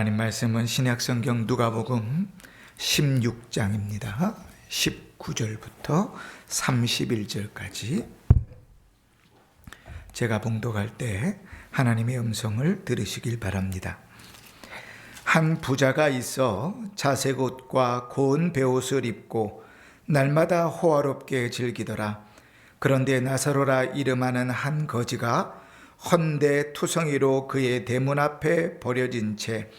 하나님 말씀은 신약성경 누가복음 16장입니다. 19절부터 31절까지 제가 봉독할 때 하나님의 음성을 들으시길 바랍니다. 한 부자가 있어 자색 옷과 고운 베옷을 입고 날마다 호화롭게 즐기더라. 그런데 나사로라 이름하는 한 거지가 헌데 투성이로 그의 대문 앞에 버려진 채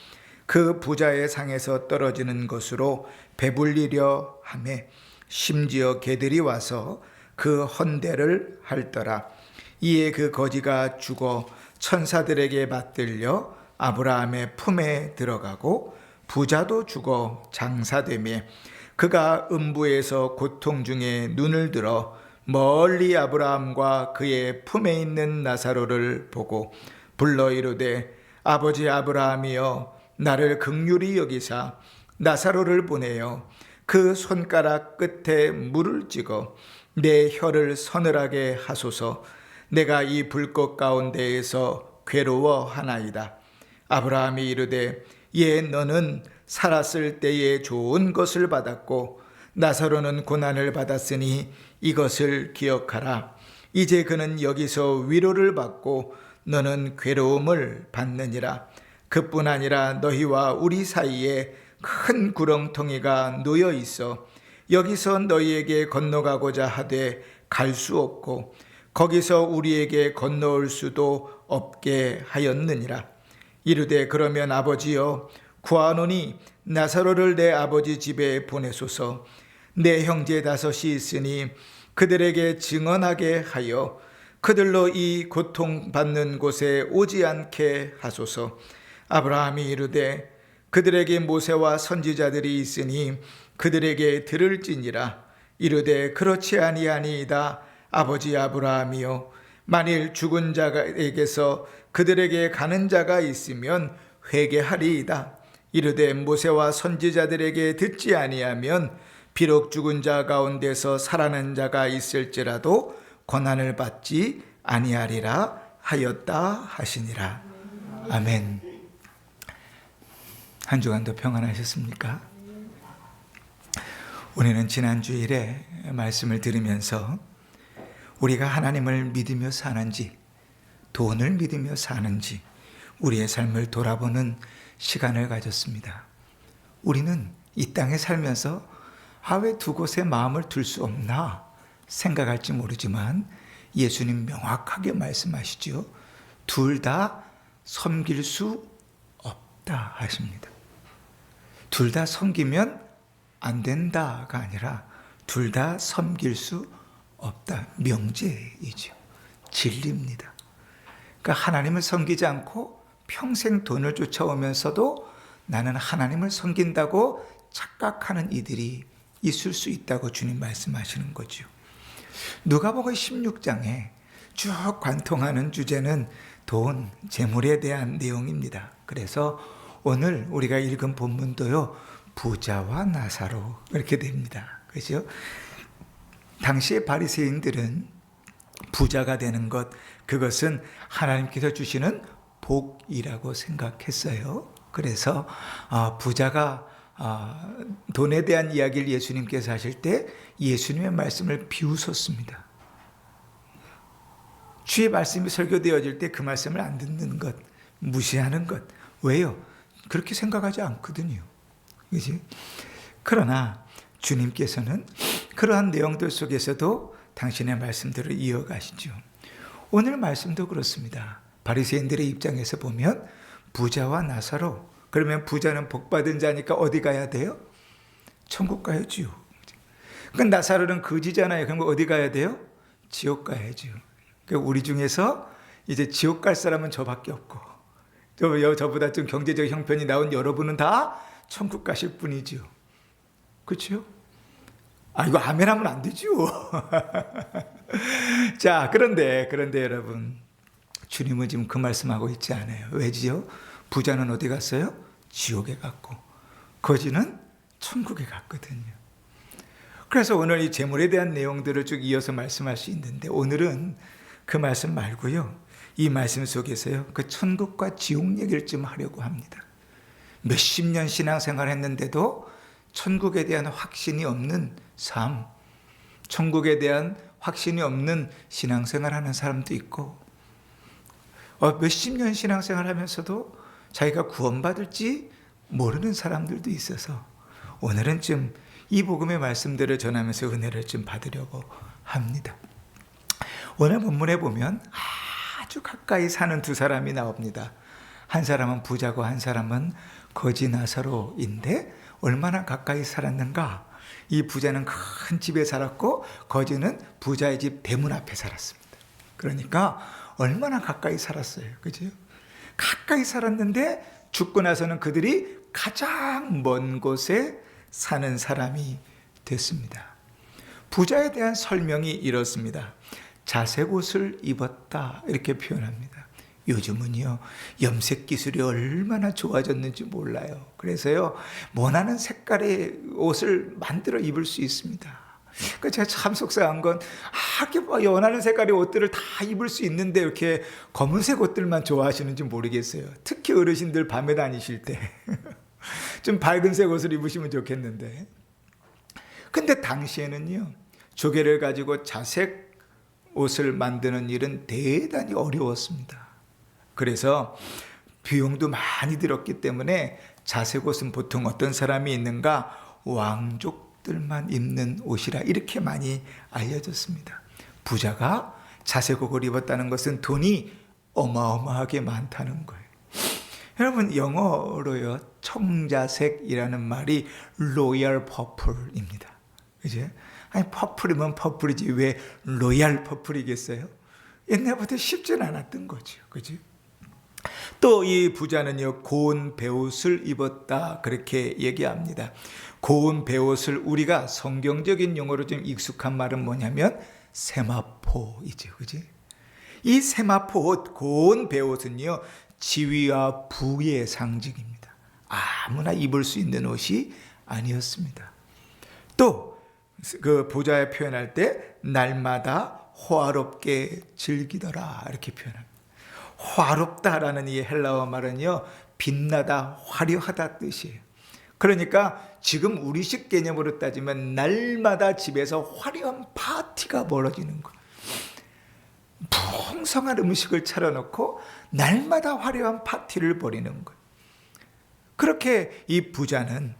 그 부자의 상에서 떨어지는 것으로 배불리려 하매 심지어 개들이 와서 그 헌대를 핥더라. 이에 그 거지가 죽어 천사들에게 받들려 아브라함의 품에 들어가고 부자도 죽어 장사되며 그가 음부에서 고통 중에 눈을 들어 멀리 아브라함과 그의 품에 있는 나사로를 보고 불러 이르되 아버지 아브라함이여 나를 긍휼히 여기사 나사로를 보내어 그 손가락 끝에 물을 찍어 내 혀를 서늘하게 하소서. 내가 이 불꽃 가운데에서 괴로워하나이다. 아브라함이 이르되 예 너는 살았을 때에 좋은 것을 받았고 나사로는 고난을 받았으니 이것을 기억하라. 이제 그는 여기서 위로를 받고 너는 괴로움을 받느니라. 그뿐 아니라 너희와 우리 사이에 큰 구렁텅이가 놓여 있어 여기서 너희에게 건너가고자 하되 갈 수 없고 거기서 우리에게 건너올 수도 없게 하였느니라. 이르되 그러면 아버지여 구하노니 나사로를 내 아버지 집에 보내소서. 내 형제 5이 있으니 그들에게 증언하게 하여 그들로 이 고통받는 곳에 오지 않게 하소서. 아브라함이 이르되 그들에게 모세와 선지자들이 있으니 그들에게 들을지니라. 이르되 그렇지 아니하니이다. 아버지 아브라함이여 만일 죽은 자에게서 그들에게 가는 자가 있으면 회개하리이다. 이르되 모세와 선지자들에게 듣지 아니하면 비록 죽은 자 가운데서 살아난 자가 있을지라도 고난을 받지 아니하리라 하였다 하시니라. 아멘. 한 주간도 평안하셨습니까? 우리는 지난 주일에 말씀을 들으면서 우리가 하나님을 믿으며 사는지 돈을 믿으며 사는지 우리의 삶을 돌아보는 시간을 가졌습니다. 우리는 이 땅에 살면서 왜 두 곳에 마음을 둘 수 없나 생각할지 모르지만 예수님 명확하게 말씀하시죠. 둘 다 섬길 수 없다 하십니다. 둘 다 섬기면 안 된다가 아니라 둘 다 섬길 수 없다. 명제이죠. 진리입니다. 그러니까 하나님을 섬기지 않고 평생 돈을 쫓아오면서도 나는 하나님을 섬긴다고 착각하는 이들이 있을 수 있다고 주님 말씀하시는 거죠. 누가복음 16장에 쭉 관통하는 주제는 돈, 재물에 대한 내용입니다. 그래서 오늘 우리가 읽은 본문도요, 부자와 나사로 이렇게 됩니다. 그렇죠? 당시의 바리새인들은 부자가 되는 것, 그것은 하나님께서 주시는 복이라고 생각했어요. 그래서 부자가 돈에 대한 이야기를 예수님께서 하실 때 예수님의 말씀을 비웃었습니다. 주의 말씀이 설교되어질 때 그 말씀을 안 듣는 것, 무시하는 것. 왜요? 그렇게 생각하지 않거든요. 그렇지? 그러나 주님께서는 그러한 내용들 속에서도 당신의 말씀들을 이어가시죠. 오늘 말씀도 그렇습니다. 바리새인들의 입장에서 보면 부자와 나사로, 그러면 부자는 복받은 자니까 어디 가야 돼요? 천국 가야지요. 그러니까 나사로는 거지잖아요. 그럼 어디 가야 돼요? 지옥 가야죠. 그러니까 우리 중에서 이제 지옥 갈 사람은 저밖에 없고 저보다 좀 경제적 형편이 나온 여러분은 다 천국 가실 뿐이죠. 그렇죠? 이거 아멘 하면 안 되죠. 자, 그런데 여러분, 주님은 지금 그 말씀하고 있지 않아요. 왜지요? 부자는 어디 갔어요? 지옥에 갔고 거지는 천국에 갔거든요. 그래서 오늘 이 재물에 대한 내용들을 쭉 이어서 말씀할 수 있는데 오늘은 그 말씀 말고요, 이 말씀 속에서요 그 천국과 지옥 얘기를 좀 하려고 합니다. 몇십 년 신앙생활 했는데도 천국에 대한 확신이 없는 삶, 천국에 대한 확신이 없는 신앙생활 하는 사람도 있고, 몇십 년 신앙생활 하면서도 자기가 구원받을지 모르는 사람들도 있어서 오늘은 좀 이 복음의 말씀들을 전하면서 은혜를 좀 받으려고 합니다. 오늘 본문에 보면 아주 가까이 사는 두 사람이 나옵니다. 한 사람은 부자고 한 사람은 거지 나사로인데 얼마나 가까이 살았는가? 이 부자는 큰 집에 살았고 거지는 부자의 집 대문 앞에 살았습니다. 그러니까 얼마나 가까이 살았어요. 그죠? 가까이 살았는데 죽고 나서는 그들이 가장 먼 곳에 사는 사람이 됐습니다. 부자에 대한 설명이 이렇습니다. 자색 옷을 입었다 이렇게 표현합니다. 요즘은요 염색 기술이 얼마나 좋아졌는지 몰라요. 그래서요 원하는 색깔의 옷을 만들어 입을 수 있습니다. 그러니까 제가 참 속상한 건 이렇게 원하는 색깔의 옷들을 다 입을 수 있는데 이렇게 검은색 옷들만 좋아하시는지 모르겠어요. 특히 어르신들 밤에 다니실 때 좀 밝은색 옷을 입으시면 좋겠는데, 근데 당시에는요 조개를 가지고 자색 옷을 만드는 일은 대단히 어려웠습니다. 그래서 비용도 많이 들었기 때문에 자색 옷은 보통 어떤 사람이 있는가? 왕족들만 입는 옷이라 이렇게 많이 알려졌습니다. 부자가 자색 옷을 입었다는 것은 돈이 어마어마하게 많다는 거예요. 여러분 영어로요 청자색이라는 말이 로얄 퍼플입니다. 그죠? 아니 퍼플이면 퍼플이지 왜 로얄 퍼플이겠어요? 옛날부터 쉽지는 않았던 거죠. 그죠? 또 이 부자는요 고운 베옷을 입었다 그렇게 얘기합니다. 고운 베옷을 우리가 성경적인 용어로 좀 익숙한 말은 뭐냐면 세마포이죠. 그지? 이 세마포 옷, 고운 베옷은요 지위와 부의 상징입니다. 아무나 입을 수 있는 옷이 아니었습니다. 또 그 부자에 표현할 때 날마다 호화롭게 즐기더라 이렇게 표현합니다. 화롭다라는 이 헬라어 말은요 빛나다 화려하다 뜻이에요. 그러니까 지금 우리식 개념으로 따지면 날마다 집에서 화려한 파티가 벌어지는 거예요. 풍성한 음식을 차려놓고 날마다 화려한 파티를 벌이는 거예요. 그렇게 이 부자는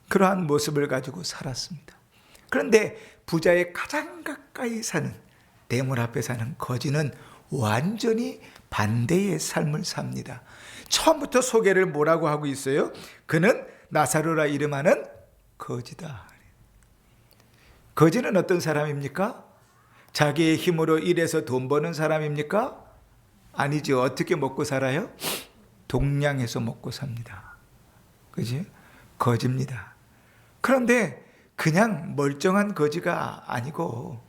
그러한 모습을 가지고 살았습니다. 그런데 부자의 가장 가까이 사는 대문 앞에 사는 거지는 완전히 반대의 삶을 삽니다. 처음부터 소개를 뭐라고 하고 있어요? 그는 나사로라 이름하는 거지다. 거지는 어떤 사람입니까? 자기의 힘으로 일해서 돈 버는 사람입니까? 아니죠. 어떻게 먹고 살아요? 동냥해서 먹고 삽니다. 그지? 거지입니다. 그런데 그냥 멀쩡한 거지가 아니고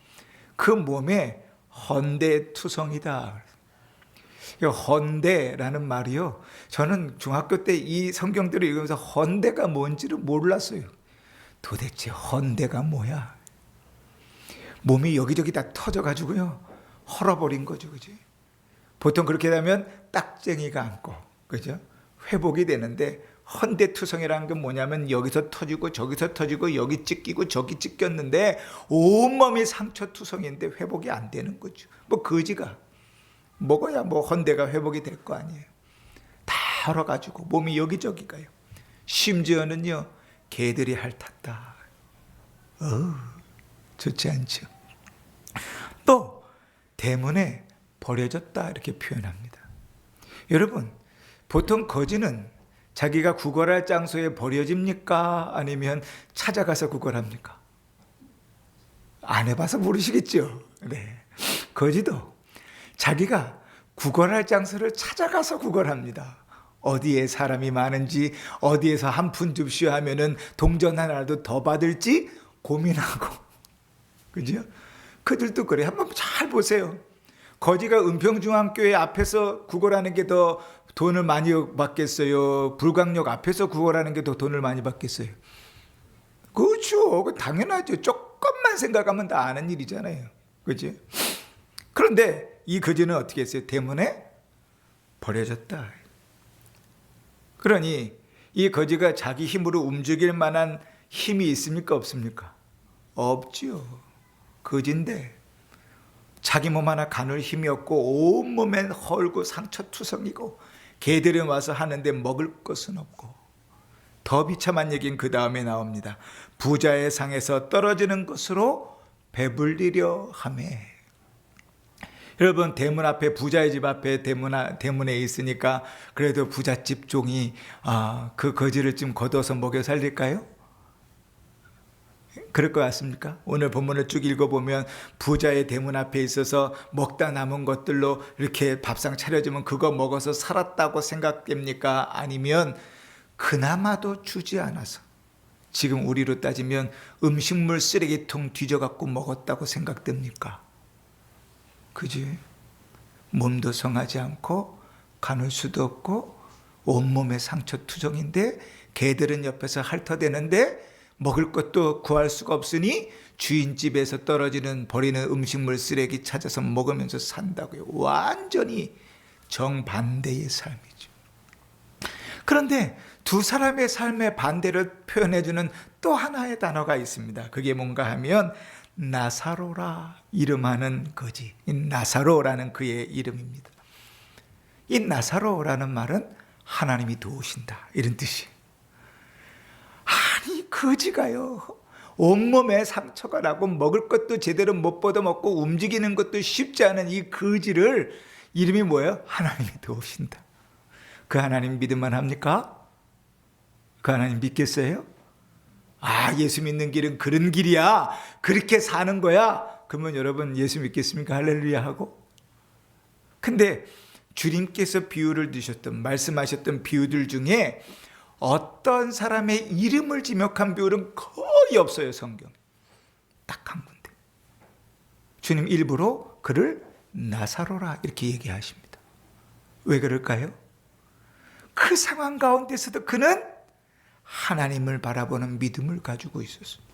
그 몸에 헌대투성이다. 헌대라는 말이요. 저는 중학교 때 이 성경들을 읽으면서 헌대가 뭔지를 몰랐어요. 도대체 헌대가 뭐야? 몸이 여기저기 다 터져가지고요. 헐어버린 거죠. 그지? 보통 그렇게 되면 딱쟁이가 앉고, 그죠? 회복이 되는데 헌대투성이라는 건 뭐냐면 여기서 터지고 저기서 터지고 여기 찢기고 저기 찢겼는데 온몸이 상처투성인데 회복이 안 되는 거죠. 뭐 거지가 먹어야 뭐 헌대가 회복이 될 거 아니에요. 다 헐어가지고 몸이 여기저기 가요. 심지어는요 개들이 핥았다. 좋지 않죠. 또 대문에 버려졌다 이렇게 표현합니다. 여러분 보통 거지는 자기가 구걸할 장소에 버려집니까? 아니면 찾아가서 구걸합니까? 안 해봐서 모르시겠죠. 네. 거지도 자기가 구걸할 장소를 찾아가서 구걸합니다. 어디에 사람이 많은지 어디에서 한 푼 줍쇼 하면은 동전 하나라도 더 받을지 고민하고, 그죠? 그들도 그래. 한번 잘 보세요. 거지가 은평중앙교회 앞에서 구걸하는 게 더 돈을 많이 받겠어요? 불광역 앞에서 구걸하는 게 더 돈을 많이 받겠어요? 그렇죠. 당연하죠. 조금만 생각하면 다 아는 일이잖아요. 그죠? 그런데 이 거지는 어떻게 했어요? 대문에 버려졌다. 그러니 이 거지가 자기 힘으로 움직일 만한 힘이 있습니까? 없습니까? 없지요. 거지인데 자기 몸 하나 가눌 힘이 없고 온몸엔 헐고 상처투성이고 개들은 와서 하는데 먹을 것은 없고, 더 비참한 얘기는 그 다음에 나옵니다. 부자의 상에서 떨어지는 것으로 배불리려 하매. 여러분, 대문 앞에, 부자의 집 앞에 대문에 있으니까 그래도 부잣집 종이 그 거지를 좀 걷어서 먹여 살릴까요? 그럴 것 같습니까? 오늘 본문을 쭉 읽어보면 부자의 대문 앞에 있어서 먹다 남은 것들로 이렇게 밥상 차려주면 그거 먹어서 살았다고 생각됩니까? 아니면 그나마도 주지 않아서 지금 우리로 따지면 음식물 쓰레기통 뒤져갖고 먹었다고 생각됩니까? 그지? 몸도 성하지 않고 가눌 수도 없고 온몸에 상처투성인데 개들은 옆에서 핥아대는데 먹을 것도 구할 수가 없으니 주인집에서 떨어지는 버리는 음식물 쓰레기 찾아서 먹으면서 산다고요. 완전히 정반대의 삶이죠. 그런데 두 사람의 삶의 반대를 표현해주는 또 하나의 단어가 있습니다. 그게 뭔가 하면 나사로라 이름하는 거지. 이 나사로라는 그의 이름입니다. 이 나사로라는 말은 하나님이 도우신다 이런 뜻이에요. 아니 거지가요, 온몸에 상처가 나고 먹을 것도 제대로 못 받아먹고 움직이는 것도 쉽지 않은 이 거지를 이름이 뭐예요? 하나님이 도우신다. 그 하나님 믿음만 합니까? 그 하나님 믿겠어요? 예수 믿는 길은 그런 길이야, 그렇게 사는 거야, 그러면 여러분 예수 믿겠습니까? 할렐루야 하고. 근데 주님께서 비유를 드셨던, 말씀하셨던 비유들 중에 어떤 사람의 이름을 지명한 비유는 거의 없어요. 성경 딱 한 군데. 주님 일부러 그를 나사로라 이렇게 얘기하십니다. 왜 그럴까요? 그 상황 가운데서도 그는 하나님을 바라보는 믿음을 가지고 있었어요.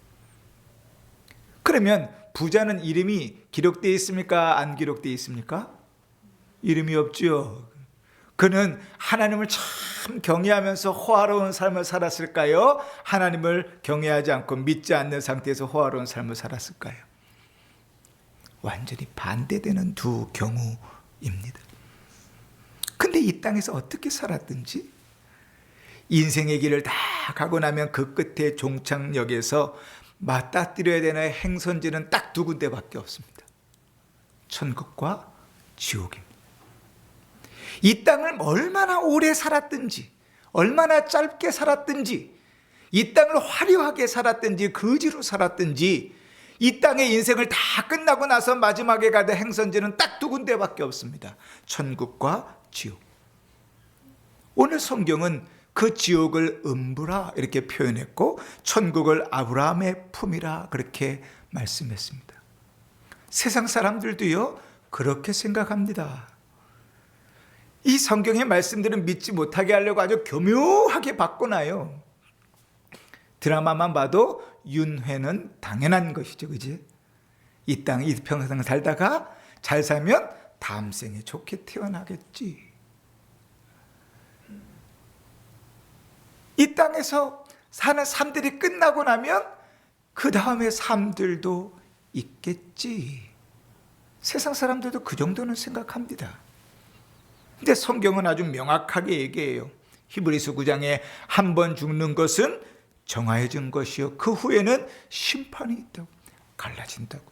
그러면 부자는 이름이 기록되어 있습니까? 안 되어 있습니까? 이름이 없지요. 그는 하나님을 참 경외하면서 호화로운 삶을 살았을까요? 하나님을 경외하지 않고 믿지 않는 상태에서 호화로운 삶을 살았을까요? 완전히 반대되는 두 경우입니다. 근데 이 땅에서 어떻게 살았든지 인생의 길을 다 가고 나면 그 끝에 종착역에서 맞닥뜨려야 되는 행선지는 딱 두 군데밖에 없습니다. 천국과 지옥입니다. 이 땅을 얼마나 오래 살았든지, 얼마나 짧게 살았든지, 이 땅을 화려하게 살았든지 거지로 살았든지, 이 땅의 인생을 다 끝나고 나서 마지막에 가는 행선지는 딱 두 군데밖에 없습니다. 천국과 지옥. 오늘 성경은 그 지옥을 음부라 이렇게 표현했고 천국을 아브라함의 품이라 그렇게 말씀했습니다. 세상 사람들도요 그렇게 생각합니다. 이 성경의 말씀들은 믿지 못하게 하려고 아주 교묘하게 바꿔놔요. 드라마만 봐도 윤회는 당연한 것이죠, 그지? 이 땅, 이 평생 살다가 잘 살면 다음 생에 좋게 태어나겠지. 이 땅에서 사는 삶들이 끝나고 나면 그 다음에 삶들도 있겠지. 세상 사람들도 그 정도는 생각합니다. 근데 성경은 아주 명확하게 얘기해요. 히브리서 9장에 한 번 죽는 것은 정하여진 것이요 그 후에는 심판이 있다고, 갈라진다고.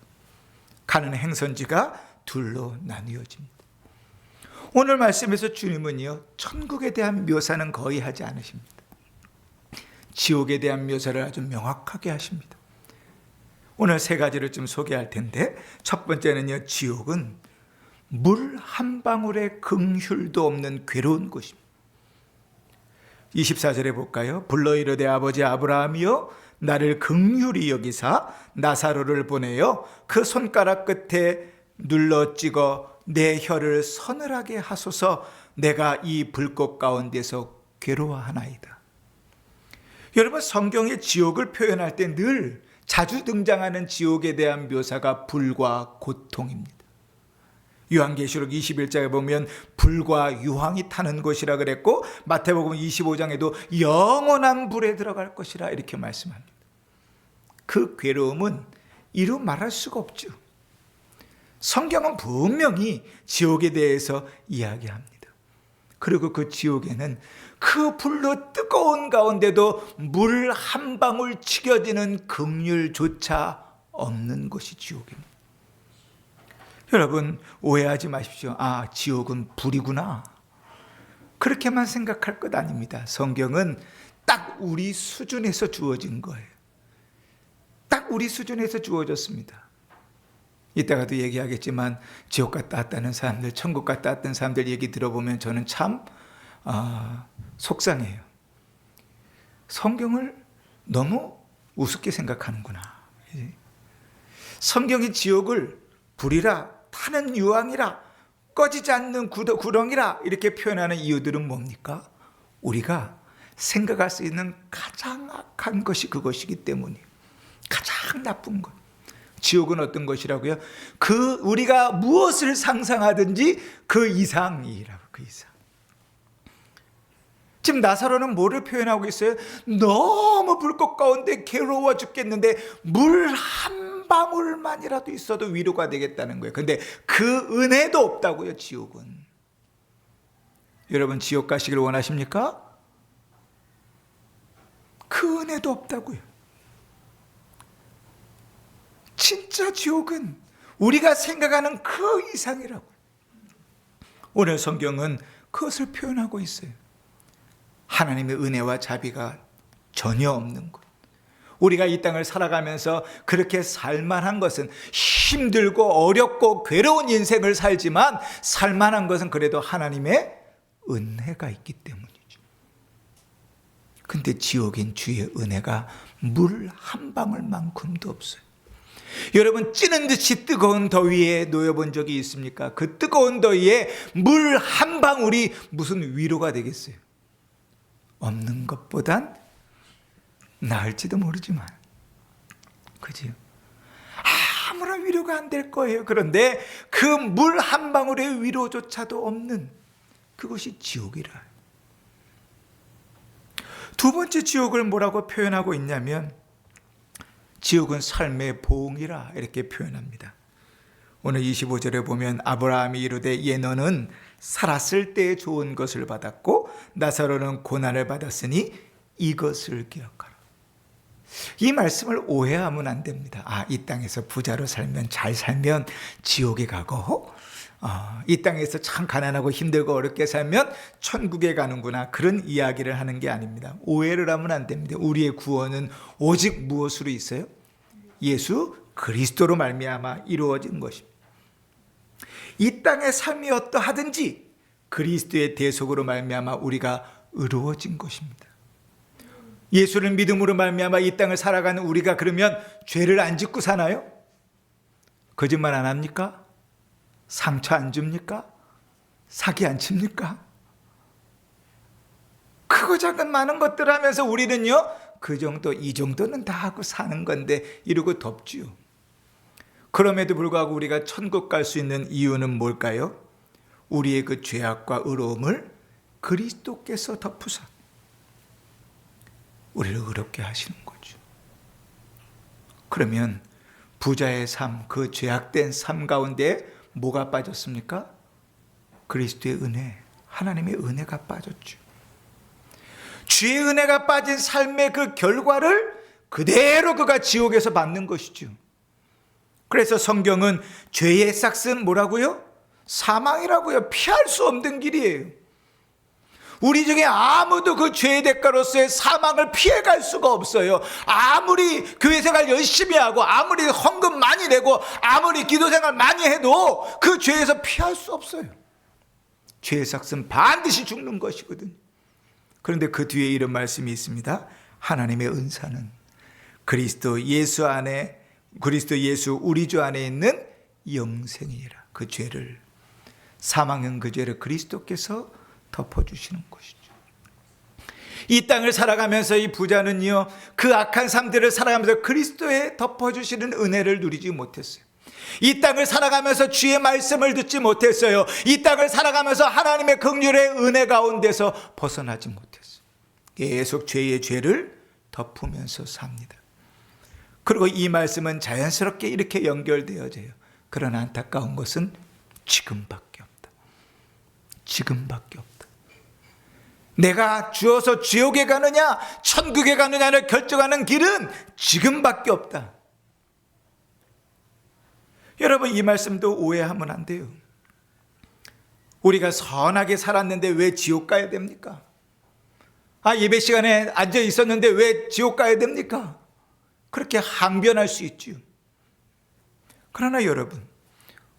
가는 행선지가 둘로 나뉘어집니다. 오늘 말씀에서 주님은요 천국에 대한 묘사는 거의 하지 않으십니다. 지옥에 대한 묘사를 아주 명확하게 하십니다. 오늘 세 가지를 좀 소개할 텐데, 첫 번째는요, 지옥은 물 한 방울의 긍휼도 없는 괴로운 곳입니다. 24절에 볼까요? 불러 이르되 아버지 아브라함이여 나를 긍휼히 여기사 나사로를 보내어 그 손가락 끝에 눌러 찍어 내 혀를 서늘하게 하소서. 내가 이 불꽃 가운데서 괴로워하나이다. 여러분, 성경의 지옥을 표현할 때 늘 자주 등장하는 지옥에 대한 묘사가 불과 고통입니다. 요한계시록 21장에 보면 불과 유황이 타는 곳이라 그랬고, 마태복음 25장에도 영원한 불에 들어갈 것이라 이렇게 말씀합니다. 그 괴로움은 이루 말할 수가 없죠. 성경은 분명히 지옥에 대해서 이야기합니다. 그리고 그 지옥에는 그 불로 뜨거운 가운데도 물 한 방울 튀겨지는 긍휼조차 없는 것이 지옥입니다. 여러분, 오해하지 마십시오. 아, 지옥은 불이구나, 그렇게만 생각할 것 아닙니다. 성경은 딱 우리 수준에서 주어진 거예요. 딱 우리 수준에서 주어졌습니다. 이따가도 얘기하겠지만 지옥 갔다 왔다는 사람들, 천국 갔다 왔던 사람들 얘기 들어보면 저는 참 속상해요. 성경을 너무 우습게 생각하는구나. 성경이 지옥을 불이라, 타는 유황이라, 꺼지지 않는 구덩이라 이렇게 표현하는 이유들은 뭡니까? 우리가 생각할 수 있는 가장 악한 것이 그것이기 때문이에요. 가장 나쁜 것. 지옥은 어떤 것이라고요? 우리가 무엇을 상상하든지 그 이상이라고. 그 이상. 지금 나사로는 뭐를 표현하고 있어요? 너무 불꽃 가운데 괴로워 죽겠는데 물 한 방울만이라도 있어도 위로가 되겠다는 거예요. 근데 그 은혜도 없다고요, 지옥은. 여러분, 지옥 가시길 원하십니까? 그 은혜도 없다고요. 진짜 지옥은 우리가 생각하는 그 이상이라고요. 오늘 성경은 그것을 표현하고 있어요. 하나님의 은혜와 자비가 전혀 없는 것. 우리가 이 땅을 살아가면서 그렇게 살만한 것은, 힘들고 어렵고 괴로운 인생을 살지만 살만한 것은 그래도 하나님의 은혜가 있기 때문이죠. 근데 지옥인 주의 은혜가 물 한 방울만큼도 없어요. 여러분, 찌는 듯이 뜨거운 더위에 놓여본 적이 있습니까? 그 뜨거운 더위에 물 한 방울이 무슨 위로가 되겠어요? 없는 것보단 나을지도 모르지만, 그지요? 아무런 위로가 안 될 거예요. 그런데 그 물 한 방울의 위로조차도 없는 그것이 지옥이라. 두 번째 지옥을 뭐라고 표현하고 있냐면, 지옥은 삶의 보응이라 이렇게 표현합니다. 오늘 25절에 보면 아브라함이 이르되 예 너는 살았을 때 좋은 것을 받았고 나사로는 고난을 받았으니 이것을 기억하라. 이 말씀을 오해하면 안 됩니다. 이 땅에서 부자로 살면, 잘 살면 지옥에 가고, 이 땅에서 참 가난하고 힘들고 어렵게 살면 천국에 가는구나, 그런 이야기를 하는 게 아닙니다. 오해를 하면 안 됩니다. 우리의 구원은 오직 무엇으로 있어요? 예수 그리스도로 말미암아 이루어진 것입니다. 이 땅의 삶이 어떠하든지 그리스도의 대속으로 말미암아 우리가 의로워진 것입니다. 예수를 믿음으로 말미암아 이 땅을 살아가는 우리가 그러면 죄를 안 짓고 사나요? 거짓말 안 합니까? 상처 안 줍니까? 사기 안 칩니까? 크고 작은 많은 것들 하면서 우리는요, 그 정도, 이 정도는 다 하고 사는 건데 이러고 덮지요. 그럼에도 불구하고 우리가 천국 갈 수 있는 이유는 뭘까요? 우리의 그 죄악과 의로움을 그리스도께서 덮으사 우리를 의롭게 하시는 거죠. 그러면 부자의 삶, 그 죄악된 삶 가운데 뭐가 빠졌습니까? 그리스도의 은혜, 하나님의 은혜가 빠졌죠. 주의 은혜가 빠진 삶의 그 결과를 그대로 그가 지옥에서 받는 것이죠. 그래서 성경은 죄의 싹은 뭐라고요? 사망이라고요. 피할 수 없는 길이에요. 우리 중에 아무도 그 죄의 대가로서의 사망을 피해갈 수가 없어요. 아무리 교회 생활 열심히 하고 아무리 헌금 많이 내고 아무리 기도 생활 많이 해도 그 죄에서 피할 수 없어요. 죄의 삭은 반드시 죽는 것이거든요. 그런데 그 뒤에 이런 말씀이 있습니다. 하나님의 은사는 그리스도 예수 우리 주 안에 있는 영생이라. 그 죄를, 사망은 그 죄를 그리스도께서 덮어주시는 것이죠. 이 땅을 살아가면서 이 부자는요, 그 악한 삶들을 살아가면서 그리스도의 덮어주시는 은혜를 누리지 못했어요. 이 땅을 살아가면서 주의 말씀을 듣지 못했어요. 이 땅을 살아가면서 하나님의 긍휼의 은혜 가운데서 벗어나지 못했어요. 계속 죄의 죄를 덮으면서 삽니다. 그리고 이 말씀은 자연스럽게 이렇게 연결되어져요. 그러나 안타까운 것은 지금밖에 없다. 지금밖에 없다. 내가 주어서 지옥에 가느냐 천국에 가느냐를 결정하는 길은 지금밖에 없다. 여러분, 이 말씀도 오해하면 안 돼요. 우리가 선하게 살았는데 왜 지옥 가야 됩니까? 예배 시간에 앉아 있었는데 왜 지옥 가야 됩니까? 그렇게 항변할 수 있지요. 그러나 여러분,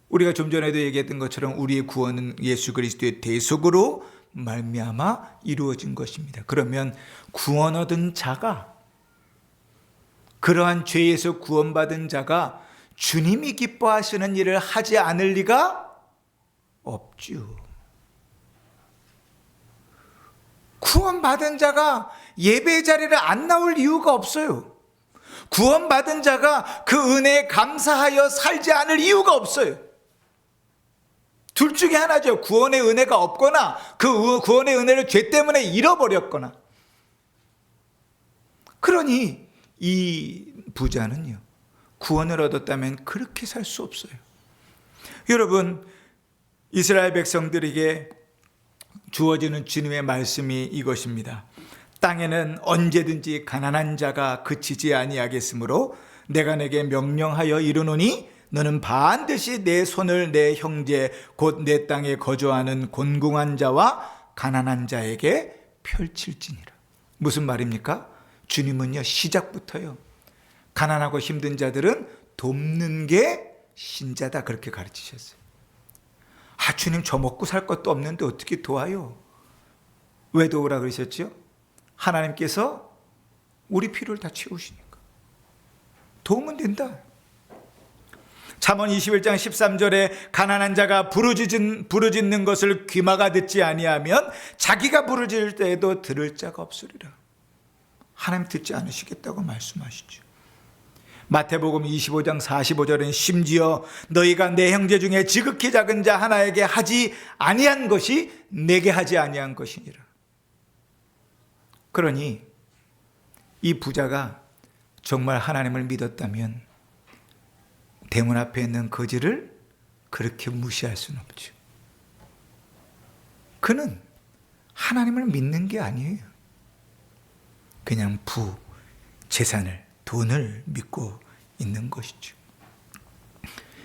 우리가 좀 전에도 얘기했던 것처럼 우리의 구원은 예수 그리스도의 대속으로 말미암아 이루어진 것입니다. 그러면 구원 얻은 자가, 그러한 죄에서 구원받은 자가 주님이 기뻐하시는 일을 하지 않을 리가 없죠. 구원받은 자가 예배 자리를 안 나올 이유가 없어요. 구원받은 자가 그 은혜에 감사하여 살지 않을 이유가 없어요. 둘 중에 하나죠. 구원의 은혜가 없거나 그 구원의 은혜를 죄 때문에 잃어버렸거나. 그러니 이 부자는요, 구원을 얻었다면 그렇게 살 수 없어요. 여러분, 이스라엘 백성들에게 주어지는 주님의 말씀이 이것입니다. 땅에는 언제든지 가난한 자가 그치지 아니하겠으므로 내가 내게 명령하여 이르노니 너는 반드시 내 손을 내 형제 곧 내 땅에 거주하는 곤궁한 자와 가난한 자에게 펼칠지니라. 무슨 말입니까? 주님은요, 시작부터요, 가난하고 힘든 자들은 돕는 게 신자다, 그렇게 가르치셨어요. 주님, 저 먹고 살 것도 없는데 어떻게 도와요? 왜 도우라 그러셨죠? 하나님께서 우리 필요를 다 채우시니까 도우면 된다. 잠언 21장 13절에 가난한 자가 부르짖는 것을 귀마가 듣지 아니하면 자기가 부르짖을 때에도 들을 자가 없으리라. 하나님 듣지 않으시겠다고 말씀하시죠. 마태복음 25장 45절엔 심지어 너희가 내 형제 중에 지극히 작은 자 하나에게 하지 아니한 것이 내게 하지 아니한 것이니라. 그러니 이 부자가 정말 하나님을 믿었다면 대문 앞에 있는 거지를 그렇게 무시할 수는 없죠. 그는 하나님을 믿는 게 아니에요. 그냥 재산을, 돈을 믿고 있는 것이죠.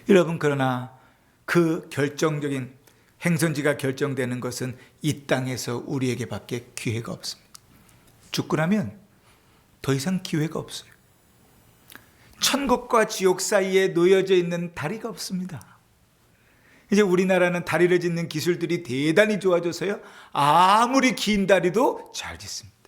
여러분, 그러나 그 결정적인 행선지가 결정되는 것은 이 땅에서 우리에게 밖에 기회가 없습니다. 죽고 나면 더 이상 기회가 없어요. 천국과 지옥 사이에 놓여져 있는 다리가 없습니다. 이제 우리나라는 다리를 짓는 기술들이 대단히 좋아져서요, 아무리 긴 다리도 잘 짓습니다.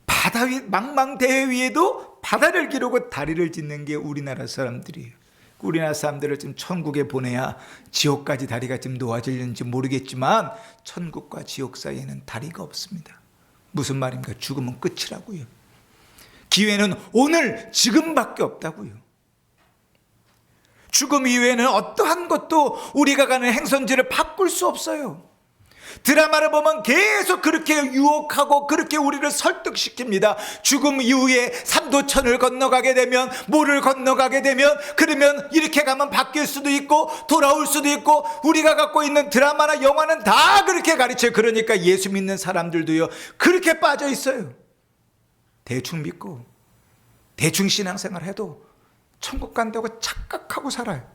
바다 위, 망망대해 위에도 바다를 기르고 다리를 짓는 게 우리나라 사람들이에요. 우리나라 사람들을 좀 천국에 보내야 지옥까지 다리가 좀 놓아지는지 모르겠지만 천국과 지옥 사이에는 다리가 없습니다. 무슨 말입니까? 죽으면 끝이라고요. 기회는 오늘, 지금밖에 없다고요. 죽음 이후에는 어떠한 것도 우리가 가는 행선지를 바꿀 수 없어요. 드라마를 보면 계속 그렇게 유혹하고 그렇게 우리를 설득시킵니다. 죽음 이후에 삼도천을 건너가게 되면, 뭐를 건너가게 되면, 그러면 이렇게 가면 바뀔 수도 있고 돌아올 수도 있고, 우리가 갖고 있는 드라마나 영화는 다 그렇게 가르쳐요. 그러니까 예수 믿는 사람들도요, 그렇게 빠져 있어요. 대충 믿고 대충 신앙생활 해도 천국 간다고 착각하고 살아요.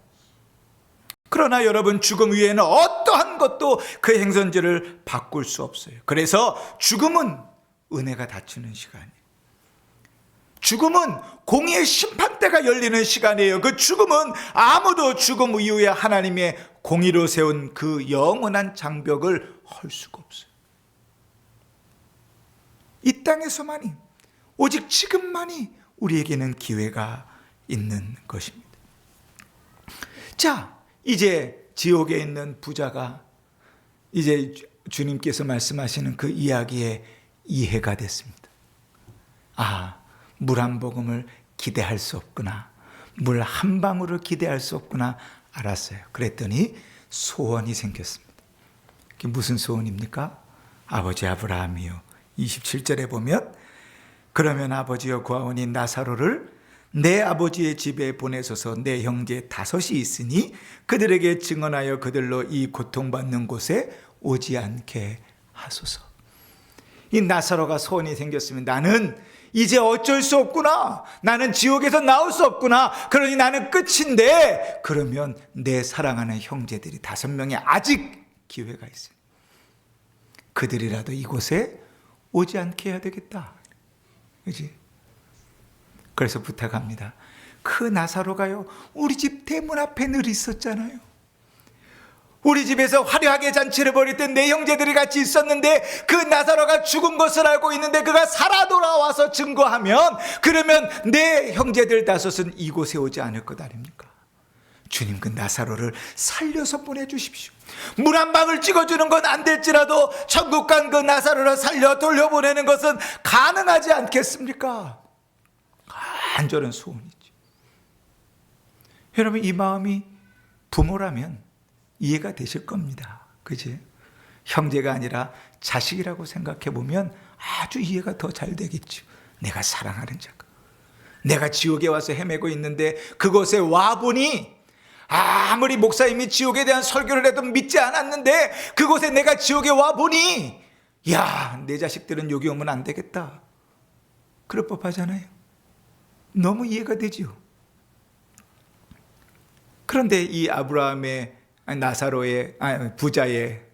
그러나 여러분, 죽음 위에는 어떠한 것도 그 행선지를 바꿀 수 없어요. 그래서 죽음은 은혜가 닫히는 시간이에요. 죽음은 공의의 심판대가 열리는 시간이에요. 그 죽음은 아무도 죽음 이후에 하나님의 공의로 세운 그 영원한 장벽을 헐 수가 없어요. 이 땅에서만이, 오직 지금만이 우리에게는 기회가 있는 것입니다. 자, 이제 지옥에 있는 부자가 이제 주님께서 말씀하시는 그 이야기에 이해가 됐습니다. 물 한 모금을 기대할 수 없구나. 물 한 방울을 기대할 수 없구나 알았어요. 그랬더니 소원이 생겼습니다. 그게 무슨 소원입니까? 아버지 아브라함이요. 27절에 보면 그러면 아버지여 구하오니 나사로를 내 아버지의 집에 보내소서. 내 형제 5이 있으니 그들에게 증언하여 그들로 이 고통받는 곳에 오지 않게 하소서. 이 나사로가 소원이 생겼으면 나는 이제 어쩔 수 없구나. 나는 지옥에서 나올 수 없구나. 그러니 나는 끝인데, 그러면 내 사랑하는 형제들이 5명이 아직 기회가 있어요. 그들이라도 이곳에 오지 않게 해야 되겠다. 그렇지? 그래서 부탁합니다. 그 나사로가요, 우리 집 대문 앞에 늘 있었잖아요. 우리 집에서 화려하게 잔치를 벌일 때 내 형제들이 같이 있었는데 그 나사로가 죽은 것을 알고 있는데 그가 살아 돌아와서 증거하면, 그러면 내 형제들 5은 이곳에 오지 않을 것 아닙니까? 주님, 그 나사로를 살려서 보내주십시오. 물 한 방울 찍어주는 건 안 될지라도 천국 간 그 나사로를 살려 돌려보내는 것은 가능하지 않겠습니까? 간절한 소원이죠. 여러분, 이 마음이 부모라면 이해가 되실 겁니다. 그지? 형제가 아니라 자식이라고 생각해 보면 아주 이해가 더 잘 되겠죠. 내가 사랑하는 자가, 내가 지옥에 와서 헤매고 있는데 그곳에 와보니, 아무리 목사님이 지옥에 대한 설교를 해도 믿지 않았는데 그곳에 내가 지옥에 와보니, 야, 내 자식들은 여기 오면 안 되겠다. 그럴 법하잖아요. 너무 이해가 되죠. 그런데 이 아브라함의, 나사로의, 부자의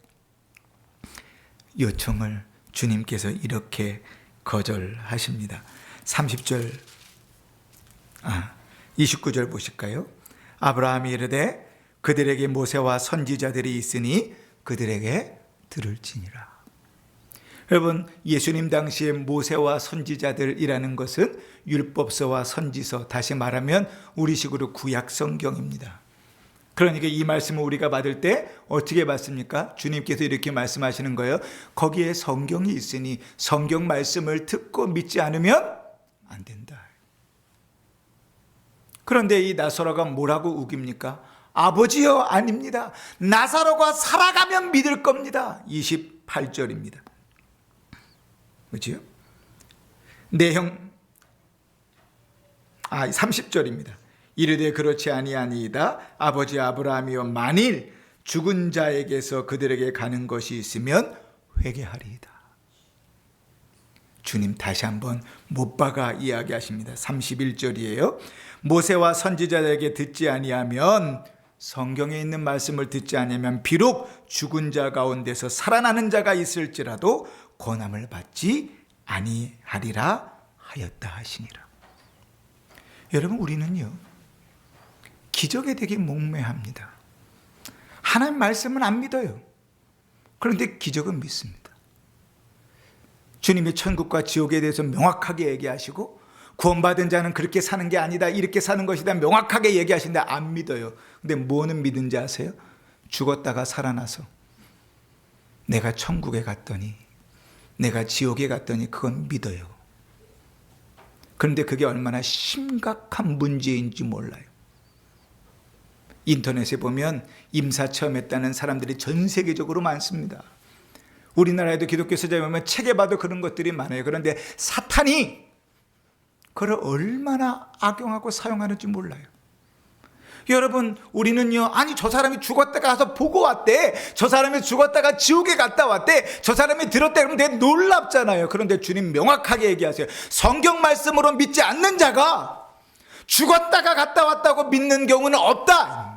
요청을 주님께서 이렇게 거절하십니다. 30절, 29절 보실까요? 아브라함이 이르되 그들에게 모세와 선지자들이 있으니 그들에게 들을지니라. 여러분, 예수님 당시에 모세와 선지자들이라는 것은 율법서와 선지서, 다시 말하면 우리식으로 구약 성경입니다. 그러니까 이 말씀을 우리가 받을 때 어떻게 받습니까? 주님께서 이렇게 말씀하시는 거예요. 거기에 성경이 있으니 성경 말씀을 듣고 믿지 않으면 안 된다. 그런데 이 나사로가 뭐라고 우깁니까? 아버지여, 아닙니다. 나사로가 살아가면 믿을 겁니다. 28절입니다. 그렇죠? 내 형, 30절입니다. 이르되 그렇지 아니하니이다. 아버지 아브라함이여, 만일 죽은 자에게서 그들에게 가는 것이 있으면 회개하리이다. 주님 다시 한번 못 박아 이야기하십니다. 31절이에요. 모세와 선지자들에게 듣지 아니하면, 성경에 있는 말씀을 듣지 아니하면 비록 죽은 자 가운데서 살아나는 자가 있을지라도 권함을 받지 아니하리라 하였다 하시니라. 여러분, 우리는요, 기적에 되게 목매합니다. 하나님 말씀은 안 믿어요. 그런데 기적은 믿습니다. 주님이 천국과 지옥에 대해서 명확하게 얘기하시고, 구원받은 자는 그렇게 사는 게 아니다, 이렇게 사는 것이다 명확하게 얘기하시는데 안 믿어요. 근데 뭐는 믿은지 아세요? 죽었다가 살아나서 내가 천국에 갔더니, 내가 지옥에 갔더니 그건 믿어요. 그런데 그게 얼마나 심각한 문제인지 몰라요. 인터넷에 보면 임사체험했다는 사람들이 전 세계적으로 많습니다. 우리나라에도 기독교 서적에 보면 책에 봐도 그런 것들이 많아요. 그런데 사탄이 그걸 얼마나 악용하고 사용하는지 몰라요. 여러분, 우리는요, 아니 저 사람이 죽었다가 가서 보고 왔대, 저 사람이 죽었다가 지옥에 갔다 왔대, 저 사람이 들었대, 그러면 되게 놀랍잖아요. 그런데 주님 명확하게 얘기하세요. 성경 말씀으로 믿지 않는 자가 죽었다가 갔다 왔다고 믿는 경우는 없다.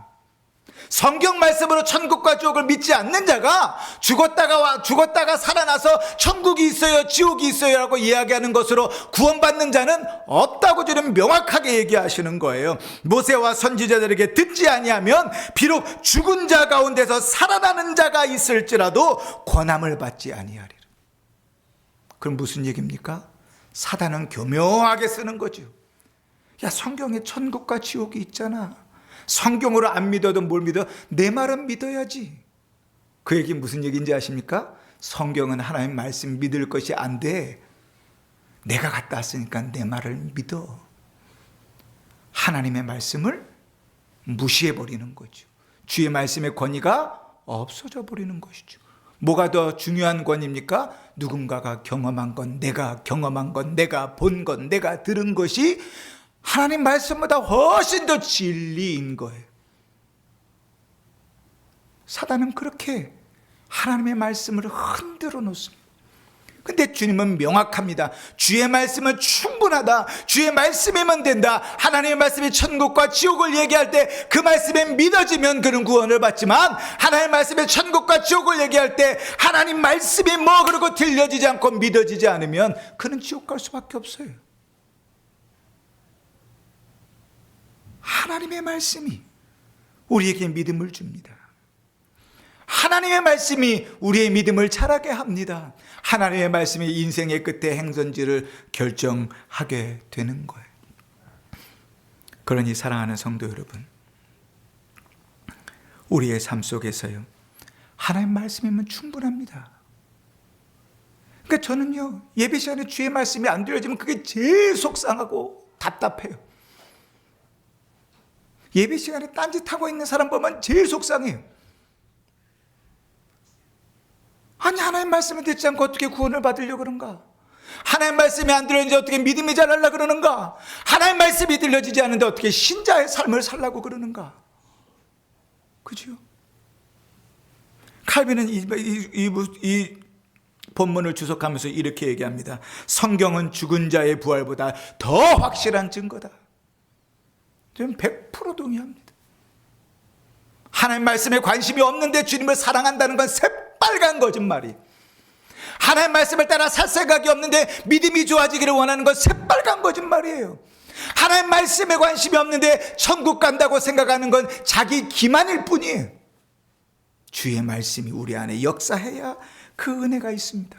성경 말씀으로 천국과 지옥을 믿지 않는 자가 죽었다가 살아나서 천국이 있어요, 지옥이 있어요 라고 이야기하는 것으로 구원받는 자는 없다고 주님 명확하게 얘기하시는 거예요. 모세와 선지자들에게 듣지 아니하면 비록 죽은 자 가운데서 살아나는 자가 있을지라도 권함을 받지 아니하리라. 그럼 무슨 얘기입니까? 사단은 교묘하게 쓰는 거죠. 야, 성경에 천국과 지옥이 있잖아. 성경으로 안 믿어도 뭘 믿어? 내 말은 믿어야지. 그 얘기 무슨 얘기인지 아십니까? 성경은 하나님 말씀 믿을 것이 안 돼. 내가 갔다 왔으니까 내 말을 믿어. 하나님의 말씀을 무시해버리는 거죠. 주의 말씀의 권위가 없어져 버리는 것이죠. 뭐가 더 중요한 권위입니까? 누군가가 경험한 건, 내가 경험한 건, 내가 본 건, 내가 들은 것이 하나님 말씀보다 훨씬 더 진리인 거예요. 사단은 그렇게 하나님의 말씀을 흔들어 놓습니다. 근데 주님은 명확합니다. 주의 말씀은 충분하다. 주의 말씀이면 된다. 하나님의 말씀이 천국과 지옥을 얘기할 때 그 말씀에 믿어지면 그는 구원을 받지만, 하나님의 말씀이 천국과 지옥을 얘기할 때 하나님 말씀이 뭐 그러고 들려지지 않고 믿어지지 않으면 그는 지옥 갈 수밖에 없어요. 하나님의 말씀이 우리에게 믿음을 줍니다. 하나님의 말씀이 우리의 믿음을 자라게 합니다. 하나님의 말씀이 인생의 끝에 행선지를 결정하게 되는 거예요. 그러니 사랑하는 성도 여러분, 우리의 삶 속에서요, 하나님 말씀이면 충분합니다. 그러니까 저는요, 예배 시간에 주의 말씀이 안 들려지면 그게 제일 속상하고 답답해요. 예배 시간에 딴짓하고 있는 사람 보면 제일 속상해요. 아니, 하나님 말씀을 듣지 않고 어떻게 구원을 받으려고 그런가? 하나님 말씀이 안 들려지는데 어떻게 믿음이 자라려고 그러는가? 하나님 말씀이 들려지지 않는데 어떻게 신자의 삶을 살라고 그러는가? 그죠? 칼빈은 이 본문을 주석하면서 이렇게 얘기합니다. 성경은 죽은 자의 부활보다 더 확실한 증거다. 저는 100% 동의합니다. 하나님 말씀에 관심이 없는데 주님을 사랑한다는 건 새빨간 거짓말이. 하나님 말씀을 따라 살 생각이 없는데 믿음이 좋아지기를 원하는 건 새빨간 거짓말이에요. 하나님 말씀에 관심이 없는데 천국 간다고 생각하는 건 자기 기만일 뿐이에요. 주의 말씀이 우리 안에 역사해야 그 은혜가 있습니다.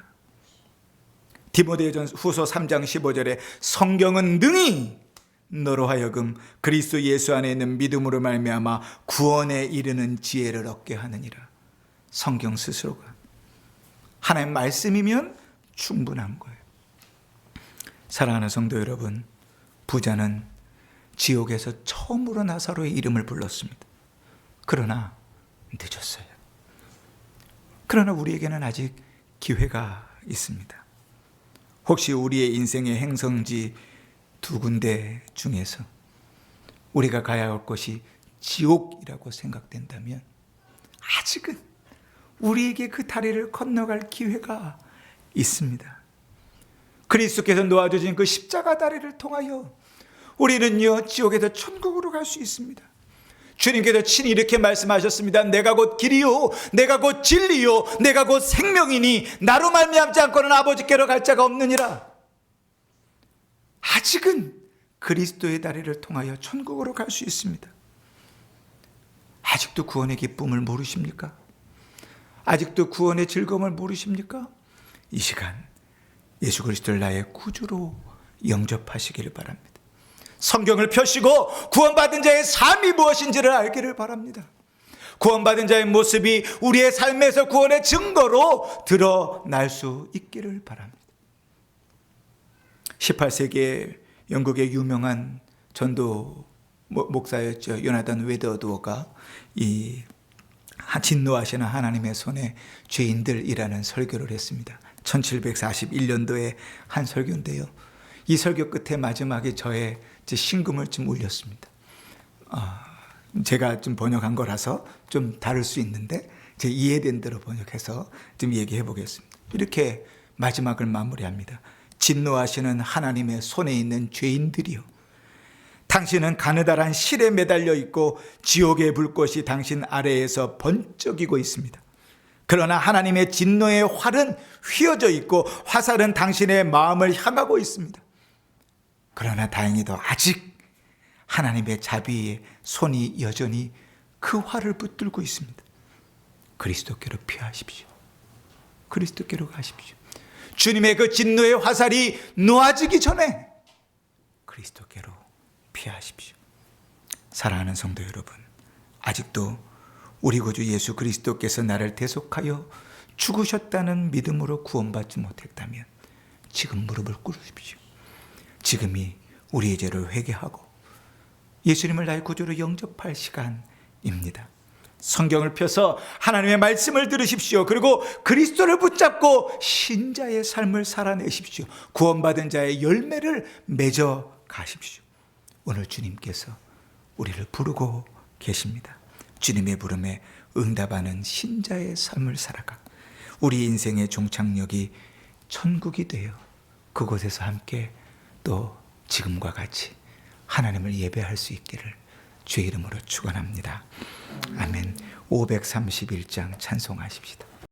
디모데후서 3장 15절에 성경은 능히 너로 하여금 그리스도 예수 안에 있는 믿음으로 말미암아 구원에 이르는 지혜를 얻게 하느니라. 성경 스스로가 하나님 말씀이면 충분한 거예요. 사랑하는 성도 여러분, 부자는 지옥에서 처음으로 나사로의 이름을 불렀습니다. 그러나 늦었어요. 그러나 우리에게는 아직 기회가 있습니다. 혹시 우리의 인생의 행성지 두 군데 중에서 우리가 가야 할 곳이 지옥이라고 생각된다면 아직은 우리에게 그 다리를 건너갈 기회가 있습니다. 그리스도께서 놓아주신 그 십자가 다리를 통하여 우리는요, 지옥에서 천국으로 갈 수 있습니다. 주님께서 친히 이렇게 말씀하셨습니다. 내가 곧 길이요, 내가 곧 진리요, 내가 곧 생명이니 나로 말미암지 않고는 아버지께로 갈 자가 없느니라. 아직은 그리스도의 다리를 통하여 천국으로 갈 수 있습니다. 아직도 구원의 기쁨을 모르십니까? 아직도 구원의 즐거움을 모르십니까? 이 시간 예수 그리스도를 나의 구주로 영접하시기를 바랍니다. 성경을 펴시고 구원받은 자의 삶이 무엇인지를 알기를 바랍니다. 구원받은 자의 모습이 우리의 삶에서 구원의 증거로 드러날 수 있기를 바랍니다. 18세기에 영국의 유명한 전도 목사였죠. 요나단 웨더두어가 이 진노하시는 하나님의 손에 죄인들이라는 설교를 했습니다. 1741년도에 한 설교인데요. 이 설교 끝에 마지막에 저의 심금을 좀 울렸습니다. 제가 좀 번역한 거라서 좀 다를 수 있는데 제 이해된 대로 번역해서 좀 얘기해 보겠습니다. 이렇게 마지막을 마무리합니다. 진노하시는 하나님의 손에 있는 죄인들이요, 당신은 가느다란 실에 매달려 있고 지옥의 불꽃이 당신 아래에서 번쩍이고 있습니다. 그러나 하나님의 진노의 활은 휘어져 있고 화살은 당신의 마음을 향하고 있습니다. 그러나 다행히도 아직 하나님의 자비의 손이 여전히 그 활을 붙들고 있습니다. 그리스도께로 피하십시오. 그리스도께로 가십시오. 주님의 그 진노의 화살이 놓아지기 전에 그리스도께로 피하십시오. 사랑하는 성도 여러분, 아직도 우리 구주 예수 그리스도께서 나를 대속하여 죽으셨다는 믿음으로 구원받지 못했다면 지금 무릎을 꿇으십시오. 지금이 우리의 죄를 회개하고 예수님을 나의 구주로 영접할 시간입니다. 성경을 펴서 하나님의 말씀을 들으십시오. 그리고 그리스도를 붙잡고 신자의 삶을 살아내십시오. 구원받은 자의 열매를 맺어 가십시오. 오늘 주님께서 우리를 부르고 계십니다. 주님의 부름에 응답하는 신자의 삶을 살아가 우리 인생의 종착역이 천국이 되어 그곳에서 함께 또 지금과 같이 하나님을 예배할 수 있기를 주의 이름으로 축원합니다. 아멘. 531장 찬송하십시다.